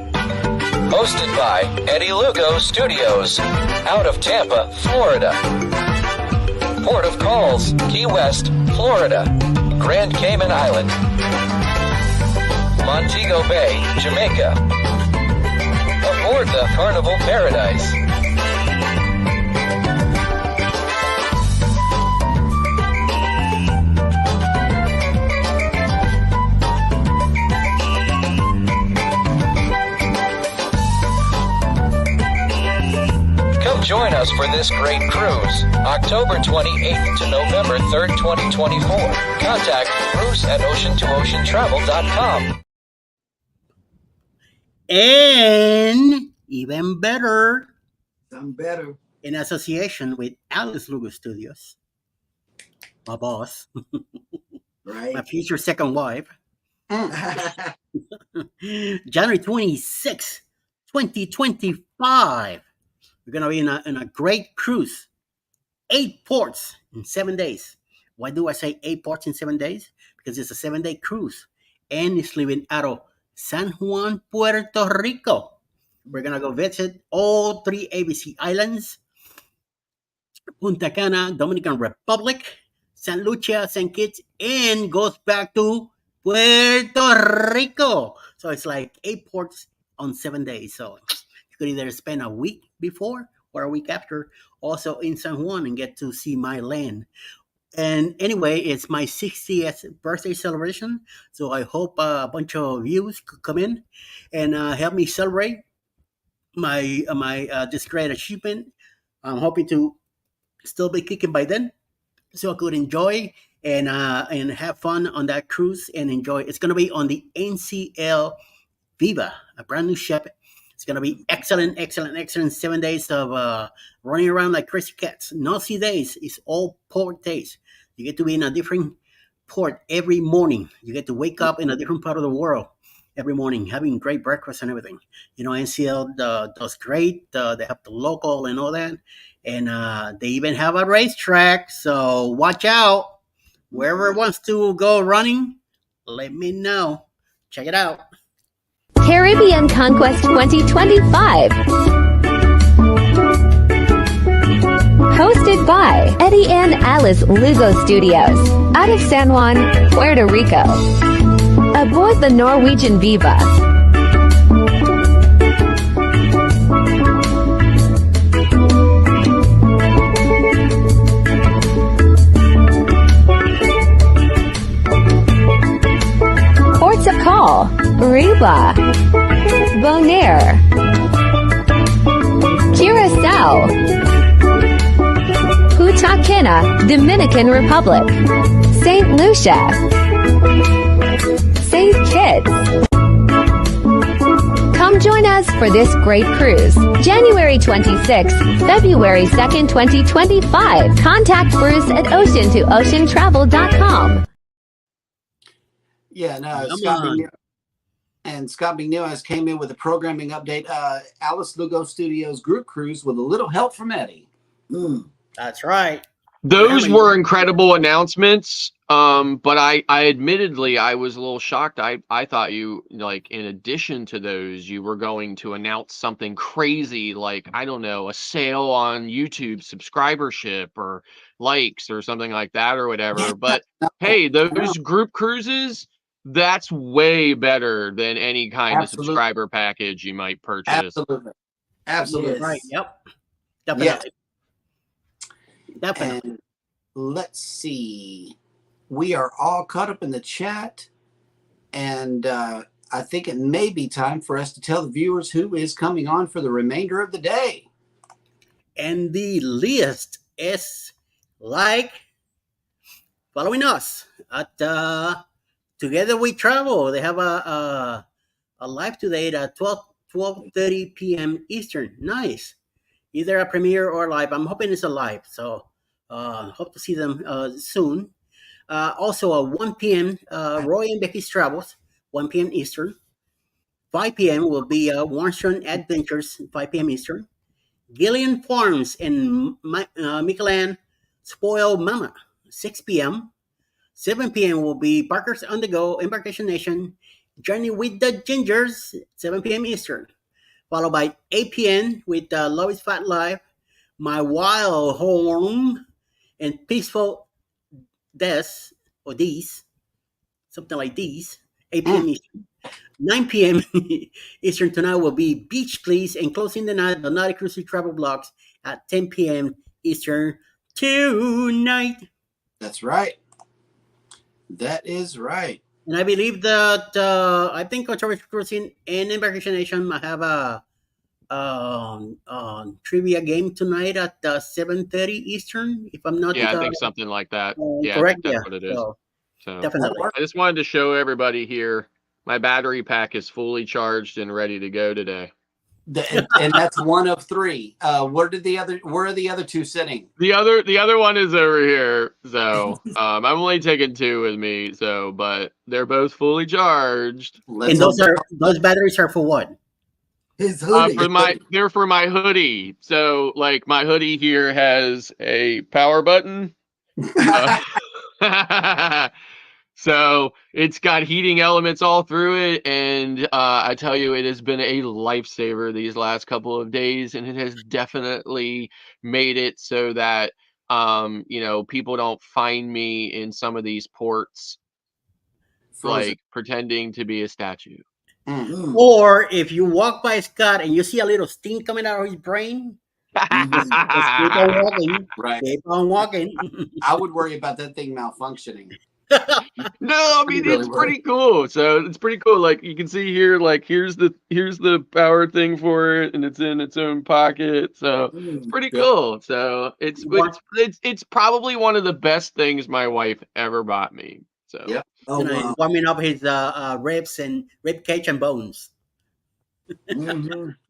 Hosted by Eddie Lugo Studios. Out of Tampa, Florida. Port of calls, Key West, Florida. Grand Cayman Island. Montego Bay, Jamaica. Aboard the Carnival Paradise. Join us for this great cruise, October 28th to November 3rd, 2024. Contact Bruce at ocean2oceantravel.com. And even better, I'm better. in association with Alice Lugo Studios, my boss, Right. my future second wife, January 26th, 2025. We're going to be in a great cruise. 8 ports in 7 days. Why do I say 8 ports in 7 days? Because it's a 7-day cruise. And it's leaving out of San Juan, Puerto Rico. We're going to go visit all 3 ABC islands. Punta Cana, Dominican Republic, San Lucia, St. Kitts, and goes back to Puerto Rico. So it's like 8 ports on 7 days. So you could either spend a week before or a week after also in San Juan and get to see my land. And anyway, it's my 60th birthday celebration. So I hope a bunch of you could come in and help me celebrate my this great achievement. I'm hoping to still be kicking by then, so I could enjoy and have fun on that cruise and enjoy. It's going to be on the NCL Viva, a brand new ship. It's going to be excellent. 7 days of running around like crazy cats. No sea days. It's all port days. You get to be in a different port every morning. You get to wake up in a different part of the world every morning, having great breakfast and everything. You know, NCL does great. They have the local and all that. And they even have a racetrack. So watch out. Whoever wants to go running, let me know. Check it out. Caribbean Conquest 2025. Hosted by Eddie and Alice Lugo Studios. Out of San Juan, Puerto Rico. A aboard the Norwegian Viva. Ports of call: Riva, Bonaire, Curacao, Punta Cana, Dominican Republic, St. Lucia, St. Kitts. Come join us for this great cruise. January 26th, February 2nd, 2025. Contact Bruce at ocean2oceantravel.com. Yeah, no, Come Scott on. McNeil and Scott McNeil has came in with a programming update. Alice Lugo Studios group cruise with a little help from Eddie. That's right. Those Remember, were incredible announcements. But I admittedly I was a little shocked. I thought you, like, in addition to those, you were going to announce something crazy like, I don't know, a sale on YouTube subscribership or likes or something like that or whatever. But hey, those group cruises, that's way better than any kind of Absolutely. subscriber package you might purchase. Absolutely. right. Yes. Yep. Definitely. Definitely. And let's see. We are all caught up in the chat. And I think it may be time for us to tell the viewers who is coming on for the remainder of the day. And the list is like following us at Together We Travel. They have a live today at 12:30 p.m. Eastern. Nice. Either a premiere or live. I'm hoping it's a live. So hope to see them soon. Also, at 1 p.m., Roy and Becky's Travels, 1 p.m. Eastern. 5 p.m. will be J&S Adventures, 5 p.m. Eastern. Gillian Farms and Michelan Spoiled Mama, 6 p.m. 7 p.m. will be Parker's On The Go, Embarkation Nation, Journey with the Gingers, 7 p.m. Eastern. Followed by 8 p.m. with Love is Fat Live, My Wild Home, and Peaceful Des, or These, something like these, 8 p.m. Eastern. 9 p.m. Eastern tonight will be Beach Please, and closing the night, the Naughty Cruise Travel Blogs at 10 p.m. Eastern tonight. That's right. That is right. And I believe that I think Controversy Cruising and Embarkation Nation might have a trivia game tonight at 7:30 Eastern, if I'm not. Yeah, I think something like that. Yeah, correct. I think that's what it is. So Definitely. I just wanted to show everybody here my battery pack is fully charged and ready to go today. And that's one of three. Where are the other two sitting? The other one is over here. So I'm only taking two with me. So, but they're both fully charged. And those batteries are for what? His hoodie. They're for my hoodie. So, like, my hoodie here has a power button. So it's got heating elements all through it, and I tell you, it has been a lifesaver these last couple of days, and it has definitely made it so that people don't find me in some of these ports like pretending to be a statue. Or if you walk by Scott and you see a little steam coming out of his brain, just keep on walking. Right. Keep on walking. I would worry about that thing malfunctioning. No, I mean, it's pretty cool. So it's pretty cool. Like, you can see here, like, here's the power thing for it, and it's in its own pocket. So it's pretty cool. So it's probably one of the best things my wife ever bought me. So yeah. Wow. Warming up his ribs and rib cage and bones.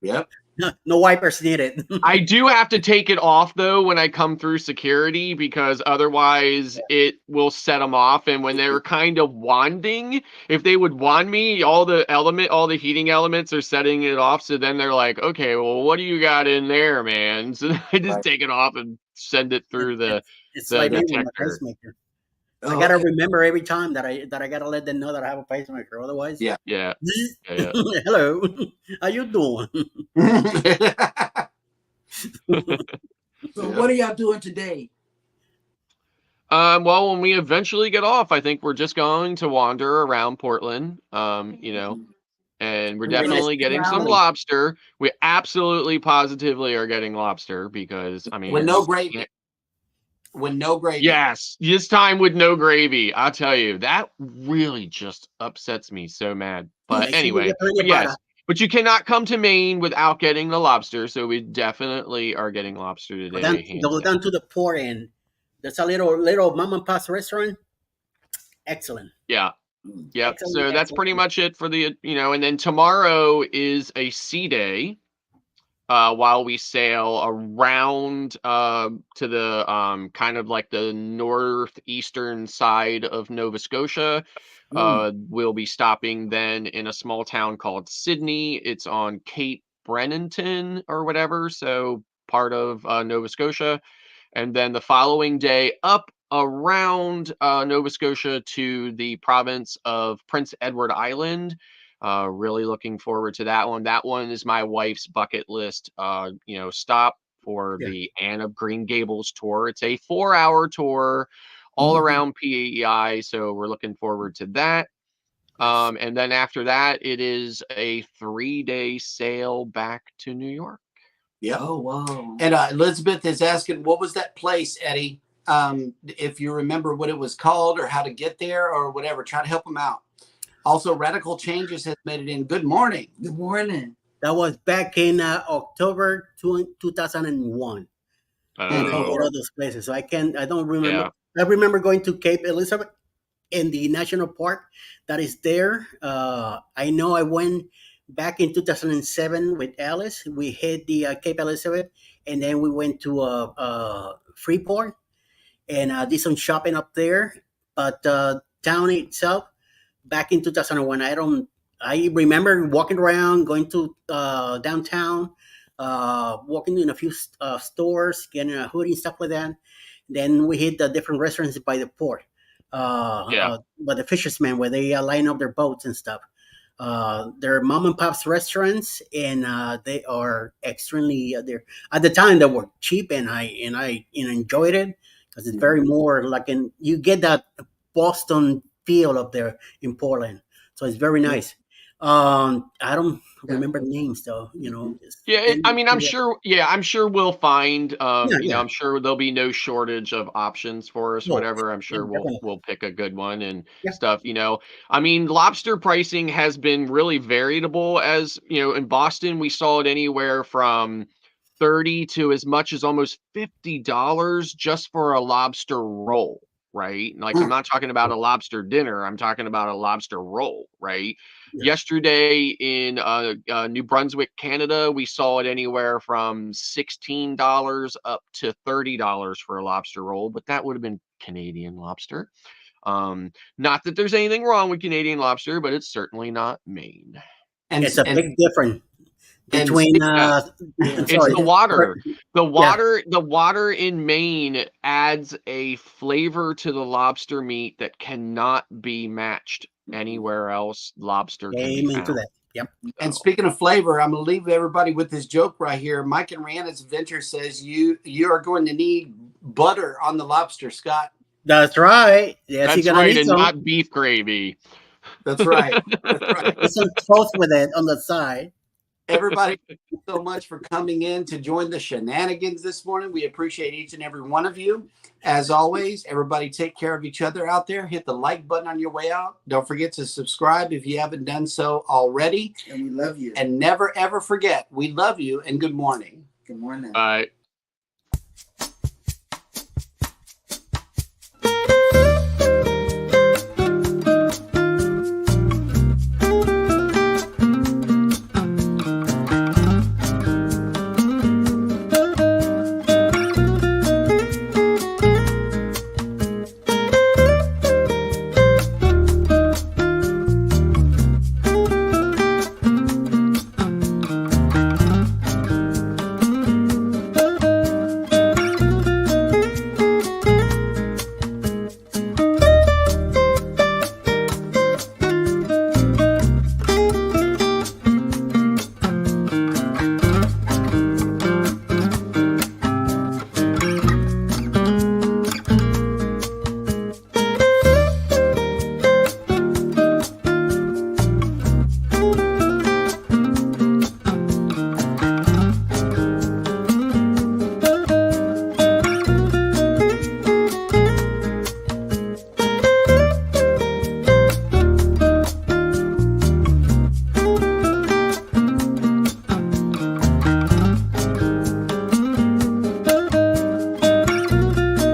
Yep. No wipers needed. I do have to take it off though when I come through security, because otherwise it will set them off. And when they're kind of wanding, if they would wand me, all the heating elements are setting it off. So then they're like, okay, well, what do you got in there, man? So I just take it off and send it through the like detector. Pacemaker. I gotta remember every time that I gotta let them know that I have a pacemaker. Otherwise, yeah. Hello, how you doing? So what are y'all doing today? Well, when we eventually get off, I think we're just going to wander around Portland. And we're Very nice. definitely getting some Rally. lobster. We absolutely positively are getting lobster because I mean, With you no gravy. can't. With no gravy. Yes, this time with no gravy. I'll tell you, that really just upsets me so mad. But Make sure you anyway, get plenty but of butter. yes, but you cannot come to Maine without getting the lobster. So we definitely are getting lobster today, hands Go down. down to the port, and there's a little mom and pop restaurant. Excellent. Yeah. Yep. Excellent. So that's Excellent. pretty much it for the, and then tomorrow is a sea day. While we sail around to the kind of like the northeastern side of Nova Scotia. We'll be stopping then in a small town called Sydney. It's on Cape Brennington or whatever, so part of Nova Scotia. And then the following day up around Nova Scotia to the province of Prince Edward Island. Really looking forward to that one. That one is my wife's bucket list, stop for Yeah. the Anne of Green Gables tour. It's a 4-hour tour all Mhm. around PEI, so we're looking forward to that. And then after that, it is a 3-day sail back to New York. Yep. Oh wow. And Elizabeth is asking, what was that place, Eddie? If you remember what it was called or how to get there or whatever, try to help them out. Also, Radical Changes has made it in. Good morning. Good morning. That was back in October 2001. And I hit Oh, all those places. So I don't remember. yeah. I remember going to Cape Elizabeth in the national park that is there. I know I went back in 2007 with Alice. We hit the Cape Elizabeth, and then we went to Freeport and did some shopping up there. But town itself, back in 2001, I remember walking around, going to downtown, walking in a few stores, getting a hoodie and stuff like that. Then we hit the different restaurants by the port, Yeah. by the fishermen where they line up their boats and stuff. They're mom and pop's restaurants, and they are extremely. They're at the time they were cheap, and I enjoyed it because it's very more like you get that Boston feel up there in Portland, so it's very nice. I don't remember names though, Yeah, I mean, I'm yeah, sure. Yeah, I'm sure we'll find. yeah. I'm sure there'll be no shortage of options for us. No, Whatever. I'm yeah, sure we'll definitely. we'll pick a good one and Yeah. stuff. I mean, lobster pricing has been really variable. As in Boston, we saw it anywhere from 30 to as much as almost $50 just for a lobster roll. Right. Like, I'm not talking about a lobster dinner. I'm talking about a lobster roll. Right. Yeah. Yesterday in New Brunswick, Canada, we saw it anywhere from $16 up to $30 for a lobster roll, but that would have been Canadian lobster. Not that there's anything wrong with Canadian lobster, but it's certainly not Maine. And It's a and big difference and between. Yeah. I'm It's sorry. the water. Yeah. The water in Maine adds a flavor to the lobster meat that cannot be matched anywhere else lobster can be Amen to found. that. Yep. And So, speaking of flavor, I'm gonna leave everybody with this joke right here. Mike and Rihanna's Adventure says you are going to need butter on the lobster, Scott. That's right. Yes, you're that's gonna right, need and some. not beef gravy. That's right. That's right. Put some toast with it on the side. Everybody, thank you so much for coming in to join the shenanigans this morning. We appreciate each and every one of you. As always, everybody take care of each other out there. Hit the like button on your way out. Don't forget to subscribe if you haven't done so already. And we love you. And never, ever forget, we love you and good morning. Good morning. Bye.